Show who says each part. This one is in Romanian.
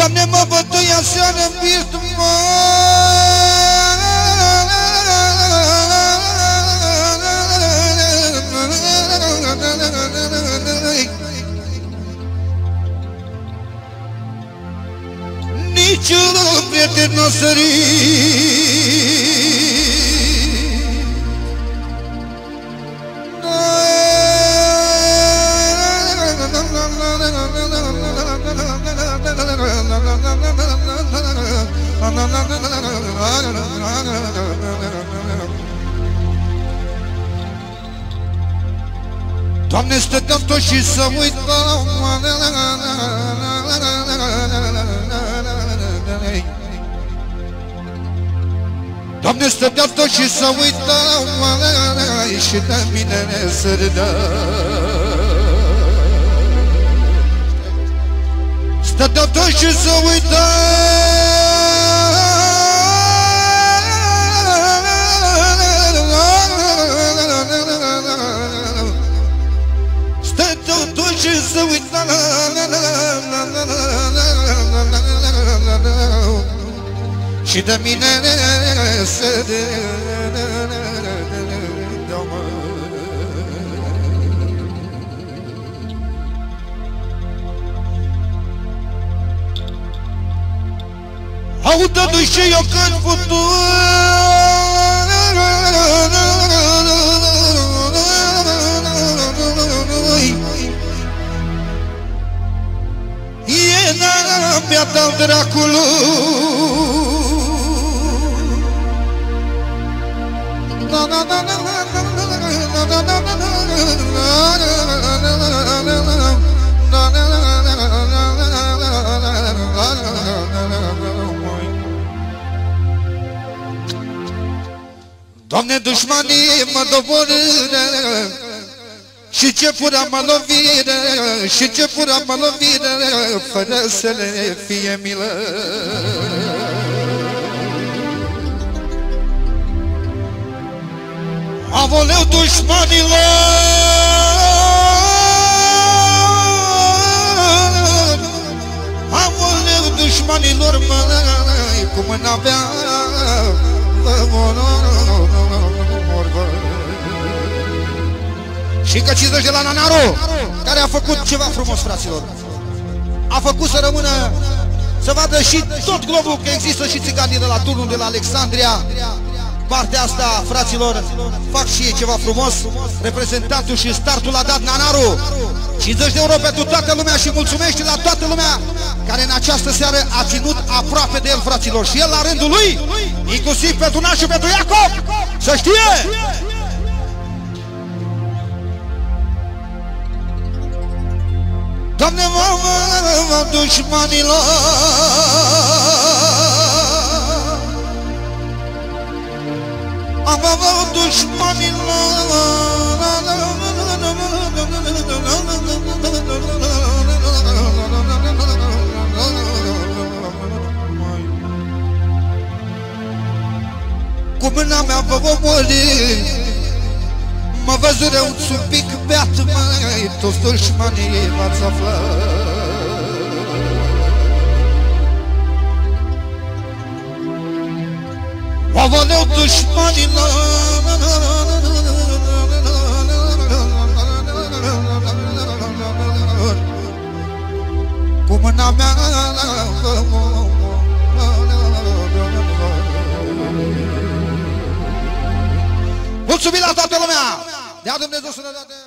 Speaker 1: Doamne, mă bătăia seară-n birt, niciun prieten n-a sărit. Doamne, stăteam tot și să uitam. Doamne, stăteam tot și să uitam și de mine să râdă. Stăteam tot și să uitam. Stăteam tot și să uitam. Și de mine să râdă. Audă-du și eu când futur. E n-a ta dracului. Doamne, dușmanii mă doborâre și ce fura mă lovire, și ce fura mă lovire, fără să le fie milă. Avoleu dușmanilor, avoleu dușmanilor, măi, cum n-avea și că 50 de la Nanaru, care a făcut ceva frumos, fraților. A făcut să rămână, să vadă și tot globul că există și țiganii de la turnul de la Alexandria. Partea asta, fraților, fac și ei ceva frumos. Reprezentantul și startul a dat Nanaru 50 de euro pentru toată lumea și mulțumește la toată lumea care în această seară a ținut aproape de el, fraților. Și el la rândul lui, inclusiv pentru Nașu și pentru Iacob, să știe! Doamne, mă, dușmanilor, am avut dușmanilor, cu mâna mea vă omori, mă văzureuți un pic beat, măi, toți dușmanii v-ați aflat. Avoleu dușmanilor, cu mâna mea mulțumim la toată lumea! Dea Dumnezeu sănătate!